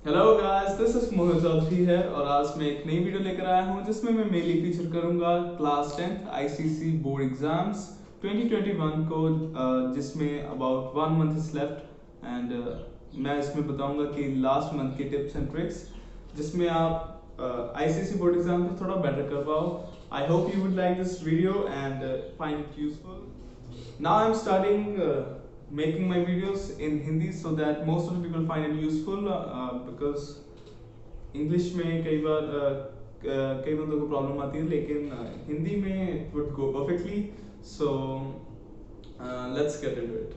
Hello guys, this is मोहित चौधरी है और आज मैं एक नई वीडियो लेकर आया हूं जिसमें मैं मेनली फीचर करूंगा class 10th ICSE board exams 2021 को, जिसमें about 1 month is left and मैं इसमें बताऊंगा कि लास्ट मंथ के टिप्स एंड ट्रिक्स जिसमें आप आईसीएसई बोर्ड एग्जाम को थोड़ा बेटर कर पाओ। I hope you would like this video and find it useful. Now I'm starting making my videos in Hindi so that most of the people find it useful because English में कई बंदों को problem आती है, लेकिन हिंदी में it would go perfectly. So let's get into it.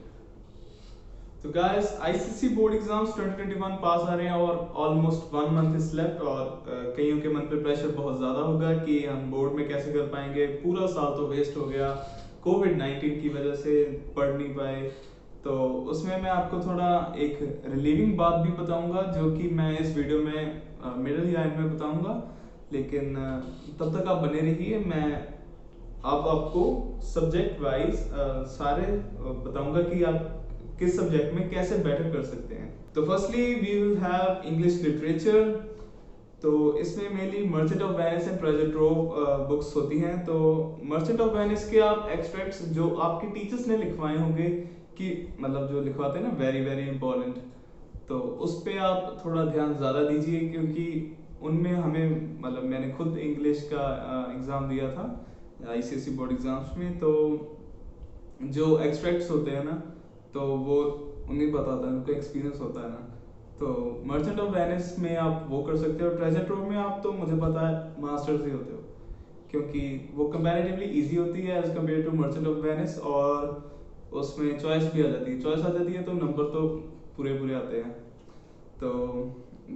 तो guys, ICSE board exams 2021 पास आ रहे हैं और ऑलमोस्ट 1 मंथ इज लेफ्ट और कईयों के मन पे प्रेशर बहुत ज़्यादा होगा कि हम बोर्ड में कैसे कर पाएंगे, पूरा साल तो वेस्ट हो गया कोविड-19 की वजह से पढ़ नहीं पाए। तो उसमें मैं आपको थोड़ा एक रिलीविंग बात भी बताऊंगा जो कि मैं इस वीडियो में मिडिल या एंड में बताऊंगा, लेकिन तब तक आप बने रहिए। मैं अब आपको सब्जेक्ट वाइज सारे बताऊंगा कि आप किस सब्जेक्ट में कैसे बेटर कर सकते हैं। तो firstly we will have English literature. तो इसमें mainly merchant of Venice and treasure trove books होती हैं। तो मर्चेंट ऑफ वेनिस के आप एक्सट्रैक्ट्स जो आपके टीचर्स ने लिखवाए होंगे, कि मतलब जो लिखवाते हैं ना, वेरी वेरी इंपॉर्टेंट, तो उस पर आप थोड़ा ध्यान ज़्यादा दीजिए क्योंकि उनमें हमें मतलब मैंने खुद इंग्लिश का एग्ज़ाम दिया था आईसीएसई बोर्ड एग्जाम्स में। तो जो एक्सट्रैक्ट्स होते हैं ना, तो वो उन्हें पता था, उनको एक्सपीरियंस होता है ना। तो मर्चेंट ऑफ वेनिस में आप वो कर सकते हो। ट्रेजर ट्रोव में आप तो मुझे पता है मास्टर्स ही होते हो क्योंकि वो कंपैरेटिवली इजी होती है as compare to merchant of Venice, और उसमें चॉइस भी आ जाती है। चॉइस आ जाती है तो नंबर तो पूरे पूरे आते हैं। तो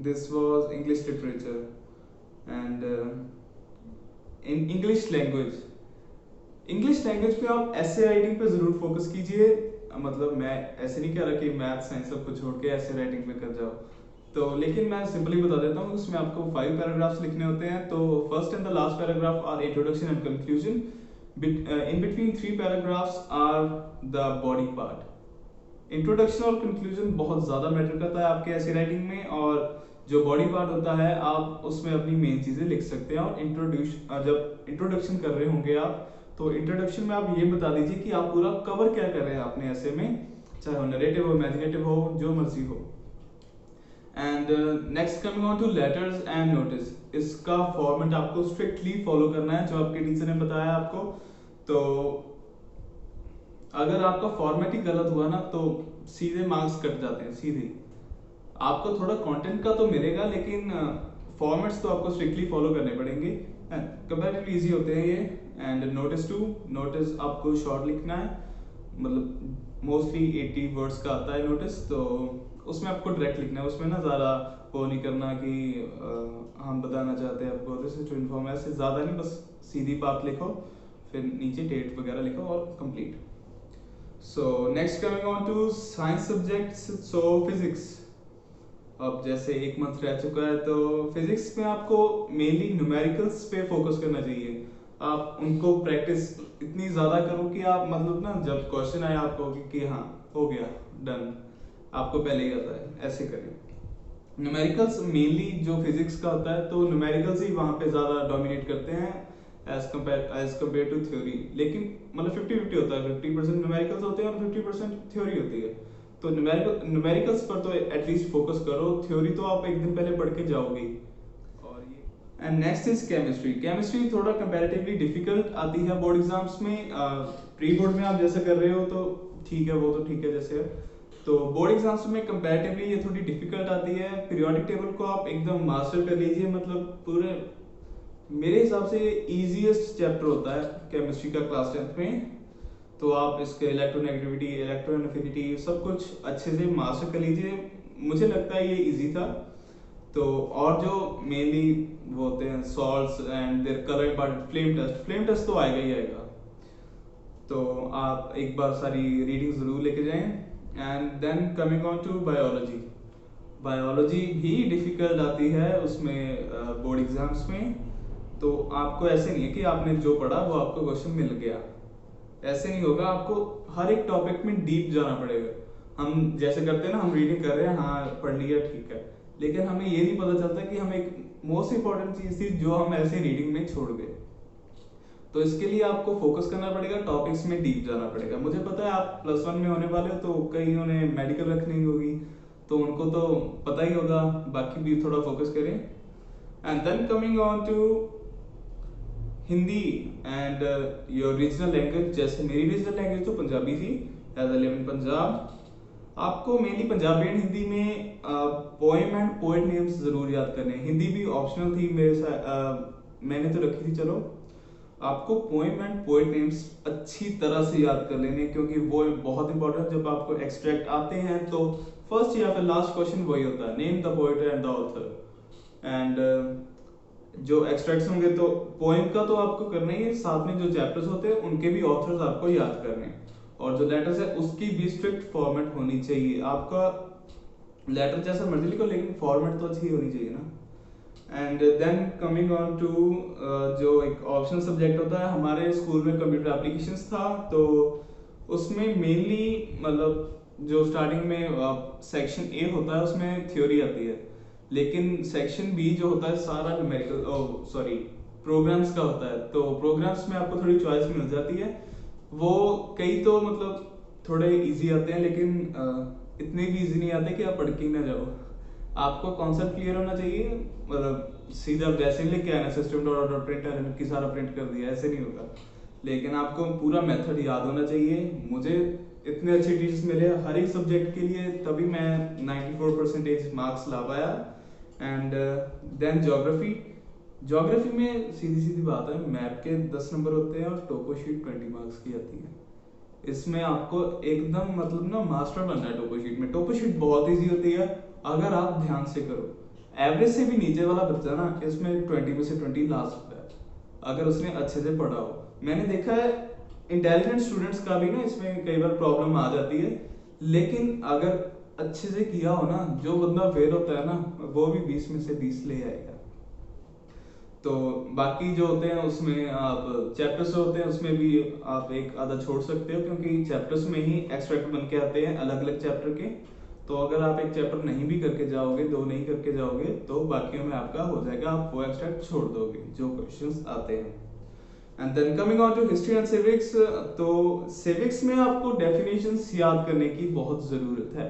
this was English literature and in English language पे आप ऐसे राइटिंग पे जरूर फोकस कीजिए। मतलब मैं ऐसे नहीं कह रहा कि मैथ साइंस सब कुछ छोड़ के ऐसे राइटिंग पे कर जाओ, तो लेकिन मैं सिंपली बता देता हूँ। उसमें आपको 5 पैराग्राफ्स लिखने होते हैं। तो first and the last paragraph are introduction and conclusion. In between 3 paragraphs are the body part. Introduction और कंक्लूजन बहुत ज़्यादा मैटर करता है आपके ऐसे राइटिंग में, और जो बॉडी पार्ट होता है आप उसमें अपनी मेन चीज़ें लिख सकते हैं। और जब इंट्रोडक्शन कर रहे होंगे आप, तो इंट्रोडक्शन में आप ये बता दीजिए कि आप पूरा कवर क्या कर रहे हैं अपने ऐसे में, चाहे वो नरेटिव हो, इमेजिनेटिव हो, जो मर्जी हो। And next coming on two letters and notice. इसका फॉर्मेट आपको स्ट्रिक्टली फॉलो करना है जो आपके टीचर ने बताया आपको। तो अगर आपका फॉर्मेट ही गलत हुआ ना, तो सीधे मार्क्स कट जाते हैं सीधे। आपको थोड़ा कंटेंट का तो मिलेगा, लेकिन फॉर्मेट्स तो आपको स्ट्रिक्टली फॉलो करने पड़ेंगे। कंपैरेटिवली इजी होते हैं ये। एंड नोटिस टू, नोटिस आपको शॉर्ट लिखना है, मतलब मोस्टली 80 वर्ड्स का आता है नोटिस। तो उसमें आपको डायरेक्ट लिखना है, उसमें ना ज़्यादा वो नहीं करना कि हम बताना चाहते हैं आपको दिस इज टू इन्फॉर्म, ऐसे ज़्यादा नहीं, बस सीधी बात लिखो, फिर नीचे डेट वगैरह लिखो और complete. So next coming on to science subjects. So physics, अब जैसे 1 मंथ रह चुका है, तो फिजिक्स में आपको मेनली न्यूमेरिकल्स पे फोकस करना चाहिए। आप उनको प्रैक्टिस इतनी ज़्यादा करो कि आप मतलब ना, जब क्वेश्चन आए आपको कि हाँ हो गया डन, आपको पहले ही आता है, ऐसे करें। न्यूमेरिकल्स मेनली जो फिजिक्स का होता है, तो न्यूमेरिकल्स ही वहाँ पे ज़्यादा डोमिनेट करते हैं एज कम्पेयर टू थ्योरी। लेकिन मतलब 50-50 होता है, 50% न्यूमेरिकल्स होते हैं और 50% थ्योरी होती है। तो न्यूमेरिकल्स पर तो एटलीस्ट फोकस करो, थ्योरी तो आप एक दिन पहले पढ़ के जाओगे। और ये and next is chemistry. Chemistry थोड़ा कंपैरेटिवली डिफिकल्ट आती है बोर्ड एग्जाम्स में। प्री बोर्ड में आप जैसे कर रहे हो तो ठीक है, वो तो ठीक है जैसे है। तो बोर्ड एग्जाम्स में कंपैरेटिवली ये थोड़ी डिफिकल्ट आती है। पीरियोडिक टेबल को आप एकदम मास्टर कर लीजिए, मतलब पूरे मेरे हिसाब से इजीएस्ट चैप्टर होता है केमिस्ट्री का क्लास 10th में। तो आप इसके इलेक्ट्रोनेगेटिविटी, इलेक्ट्रोनेफिनिटी सब कुछ अच्छे से मास्टर कर लीजिए। मुझे लगता है ये इजी था। तो और जो मेनली वो होते हैं salts and their colour important, flame test तो आएगा ही आएगा। तो आप एक बार सारी रीडिंग जरूर लेके जाएं। And then coming on to biology. Biology भी डिफिकल्ट आती है उसमें बोर्ड एग्जाम्स में। तो आपको ऐसे नहीं है कि आपने जो पढ़ा वो आपको क्वेश्चन मिल गया, ऐसे नहीं होगा। आपको हर एक टॉपिक में डीप जाना पड़ेगा। हम जैसे करते हैं ना, हम रीडिंग कर रहे हैं, हाँ पढ़ लिया ठीक है, लेकिन हमें ये नहीं पता चलता कि हम एक मोस्ट इंपॉर्टेंट चीज़ थी जो हम ऐसे रीडिंग में छोड़ गए। तो इसके लिए आपको फोकस करना पड़ेगा, टॉपिक्स में डीप जाना पड़ेगा। मुझे पता है आप +1 में होने वाले हो, तो कई उन्हें मेडिकल रखनी होगी, तो उनको तो पता ही होगा, बाकी भी थोड़ा फोकस करें। And then coming on to Hindi and your regional language. जैसे मेरी रीजनल लैंग्वेज तो पंजाबी थी, as I live in Punjab. आपको मेनली पंजाबी एंड हिंदी में पोएम एंड पोएट नेम्स जरूर याद करने हैं। हिंदी भी ऑप्शनल थी मेरे साथ, मैंने तो रखी थी। चलो, आपको पोएम एंड पोएट नेम्स अच्छी तरह से याद कर लेने, क्योंकि वो बहुत इंपॉर्टेंट। जब आपको एक्सट्रैक्ट आते हैं तो फर्स्ट या फिर लास्ट क्वेश्चन वही होता है, name the poet and the author. And जो एक्सट्रैक्ट्स होंगे तो पोएम का तो आपको करना ही है, साथ में जो चैप्टर्स होते हैं उनके भी ऑथर्स आपको याद करने हैं। और जो लेटर्स है उसकी भी स्ट्रिक्ट फॉर्मेट होनी चाहिए। आपका लेटर जैसा मर्जी लिखो, लेकिन फॉर्मेट तो अच्छी होनी चाहिए ना। And then coming on to जो एक ऑप्शनल सब्जेक्ट होता है, हमारे स्कूल में कंप्यूटर एप्लीकेशंस था, तो उसमें मेनली मतलब जो स्टार्टिंग में सेक्शन ए होता है उसमें थ्योरी आती है, लेकिन सेक्शन बी जो होता है सारा न्यूमेरिकल प्रोग्राम्स का होता है। तो प्रोग्राम्स में आपको थोड़ी चॉइस मिल जाती है। वो कई तो मतलब थोड़े इजी आते हैं, लेकिन इतने भी इजी नहीं आते कि आप पढ़ के ही ना जाओ। आपको कॉन्सेप्ट क्लियर होना चाहिए, मतलब सीधा वैसे लेके आना सिस्टम डॉट डॉट प्रिंट की सारा प्रिंट कर दिया, ऐसे नहीं होगा। लेकिन आपको पूरा मेथड याद होना चाहिए। मुझे इतने अच्छे टीचर्स मिले हर एक सब्जेक्ट के लिए, तभी मैं 94% मार्क्स ला पाया। एंड देन ज्योग्राफी में सीधी सीधी बात है, मैप के 10 नंबर होते हैं और टोपो शीट 20 मार्क्स की आती है। इसमें आपको एकदम मतलब ना मास्टर बनना है टोपो शीट में। टोपो शीट बहुत इजी होती है अगर आप ध्यान से करो। एवरेज से भी नीचे वाला बच्चा ना इसमें 20 में से 20 ला सकता है, अगर उसने अच्छे से पढ़ा हो। मैंने देखा है इंटेलिजेंट स्टूडेंट्स का भी ना इसमें कई बार प्रॉब्लम आ जाती है, लेकिन अगर अच्छे से किया हो ना, जो बंदा फेल होता है ना वो भी 20 में से 20 ले आएगा। तो बाकी जो होते हैं उसमें आप चैप्टर्स होते हैं उसमें भी आप एक आधा छोड़ सकते हो, क्योंकि चैप्टर्स में ही एक्सट्रैक्ट बन के आते हैं अलग अलग चैप्टर के। तो अगर आप एक चैप्टर नहीं भी करके जाओगे, 2 नहीं करके जाओगे, तो बाकियों में आपका हो जाएगा, आप वो एक्सट्रैक्ट छोड़ दोगे जो क्वेश्चंस आते हैं। And then coming on to history and civics, तो सिविक्स में आपको डेफिनेशंस याद करने की बहुत ज़रूरत है,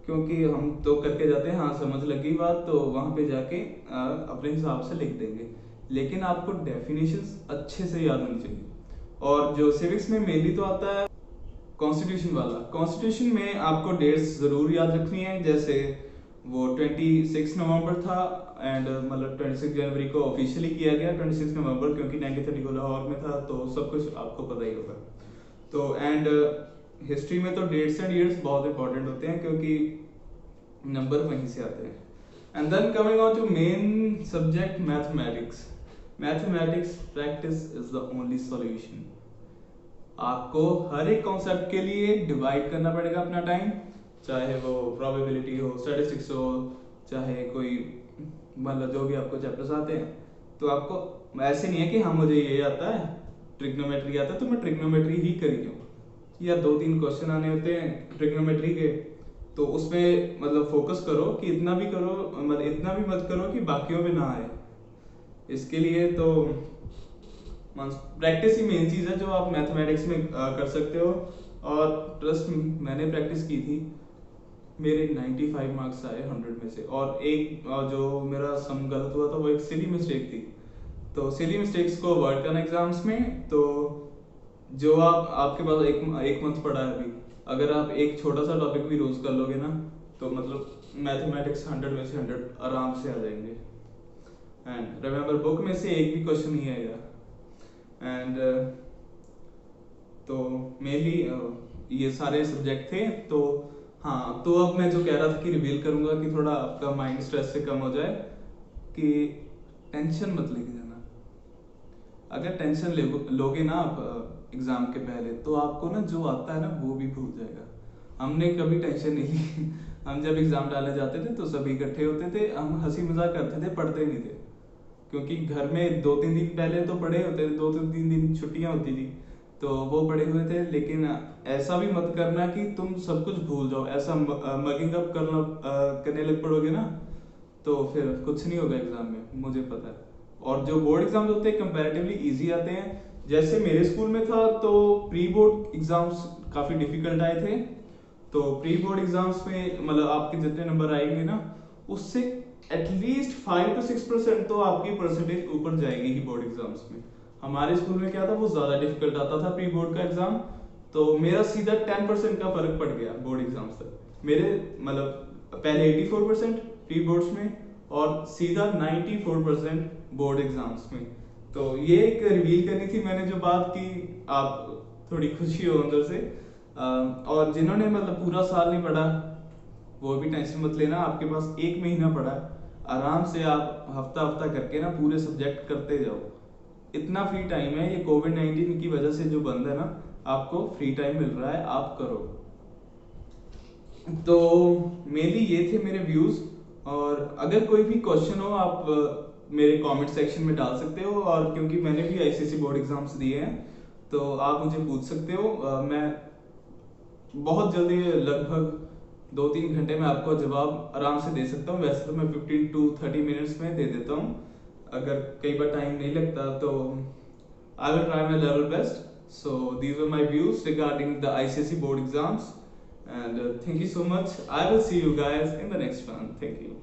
क्योंकि हम तो करके जाते हैं, हाँ समझ लगी बात, तो वहाँ पे जाके अपने हिसाब से लिख देंगे, लेकिन आपको डेफिनेशंस अच्छे से याद होनी चाहिए। और जो सिविक्स में मेनली तो आता है कॉन्स्टिट्यूशन वाला। कॉन्स्टिट्यूशन में आपको डेट्स ज़रूर याद रखनी है, जैसे वो 26 नवंबर था, एंड मतलब 26 जनवरी को ऑफिशियली किया गया 26 नवंबर, क्योंकि 1930 को लाहौर में था, तो सब कुछ आपको पता ही होगा। तो एंड हिस्ट्री में तो डेट्स एंड ईयर्स बहुत इंपॉर्टेंट होते हैं, क्योंकि नंबर वहीं से आते हैं। And then coming on to main subject mathematics. Mathematics practice is the only solution. आपको हर एक कॉन्सेप्ट के लिए डिवाइड करना पड़ेगा अपना टाइम, चाहे वो प्रोबेबिलिटी हो, स्टैटिस्टिक्स हो, चाहे कोई मतलब जो भी आपको चैप्टर्स आते हैं। तो आपको ऐसे नहीं है कि हाँ मुझे ये आता है, ट्रिग्नोमेट्री आता है तो मैं ट्रिग्नोमेट्री ही करी जाऊँ, या 2-3 क्वेश्चन आने होते हैं ट्रिग्नोमेट्री के, तो उसमें मतलब फोकस करो कि इतना भी करो, मतलब इतना भी मत करो कि बाकियों में ना आए। इसके लिए तो प्रैक्टिस ही मेन चीज़ है जो आप मैथमेटिक्स में कर सकते हो। और ट्रस्ट मी, मैंने प्रैक्टिस की थी, मेरे 95 मार्क्स आए 100 में से। और एक जो मेरा सम गलत हुआ था वो एक सिली मिस्टेक थी, तो सिली मिस्टेक्स को अवॉइड करना एग्जाम्स में। तो जो आपके पास एक मंथ पड़ा है अभी, अगर आप एक छोटा सा टॉपिक भी रोज कर लोगे ना, तो मतलब मैथमेटिक्स 100 में से 100 आराम से आ जाएंगे। एंड रिमेंबर, बुक में से एक भी क्वेश्चन नहीं आएगा। एंड तो मेनली ये सारे सब्जेक्ट थे। तो हाँ, तो अब मैं जो कह रहा था कि रिवील करूंगा कि थोड़ा आपका माइंड स्ट्रेस से कम हो जाए, कि टेंशन मत लेके जाना। अगर टेंशन लोगे ना आप एग्जाम के पहले, तो आपको ना जो आता है ना वो भी भूल जाएगा। हमने कभी टेंशन नहीं ली हम जब एग्जाम डालने जाते थे तो सभी इकट्ठे होते थे, हम हंसी मजाक करते थे, पढ़ते नहीं थे, क्योंकि घर में 2-3 दिन पहले तो पढ़े होते थे, 2-3 दिन छुट्टियां होती थी, तो वो पढ़े हुए थे। लेकिन ऐसा भी मत करना कि तुम सब कुछ भूल जाओ, ऐसा मगिंग अप करने लग पड़ोगे ना, तो फिर कुछ नहीं होगा एग्जाम में, मुझे पता है। और जो बोर्ड एग्जाम्स होते हैं कंपैरेटिवली इजी आते हैं। जैसे मेरे स्कूल में था तो प्री बोर्ड एग्जाम्स काफ़ी डिफिकल्ट आए थे। तो प्री बोर्ड एग्जाम्स में मतलब आपके जितने नंबर आएंगे ना, उससे एटलीस्ट 5 to 6% तो आपकी परसेंटेज ऊपर जाएगी ही बोर्ड एग्जाम्स में। हमारे स्कूल में क्या था, वो ज़्यादा डिफिकल्ट आता था प्री बोर्ड का एग्जाम। तो मेरा सीधा 10% का फर्क पड़ गया बोर्ड एग्जाम्स तक। मेरे मतलब पहले 84% प्री बोर्ड्स में और सीधा 94% बोर्ड एग्जाम्स में। तो ये एक रिवील करनी थी मैंने जो बात की, आप थोड़ी खुशी हो अंदर से। और जिन्होंने मतलब पूरा साल नहीं पढ़ा, वो भी टेंशन मत लेना, आपके पास 1 महीना पड़ा है। आराम से आप हफ्ता हफ्ता करके ना पूरे सब्जेक्ट करते जाओ। इतना फ्री टाइम है, ये कोविड-19 की वजह से जो बंद है ना, आपको फ्री टाइम मिल रहा है, आप करो। तो मेनली ये थे मेरे व्यूज। और अगर कोई भी क्वेश्चन हो आप मेरे कमेंट सेक्शन में डाल सकते हो। और क्योंकि मैंने भी आईसीएसई बोर्ड एग्जाम्स दिए हैं तो आप मुझे पूछ सकते हो। मैं बहुत जल्दी लगभग 2-3 घंटे में आपको जवाब आराम से दे सकता हूँ। वैसे तो मैं 15 to 30 मिनट्स में दे देता हूँ। अगर कई बार टाइम नहीं लगता तो I will try my level best. So these were my views regarding the ICSE board exams, and thank you so much. I will see you guys in the next one. Thank you.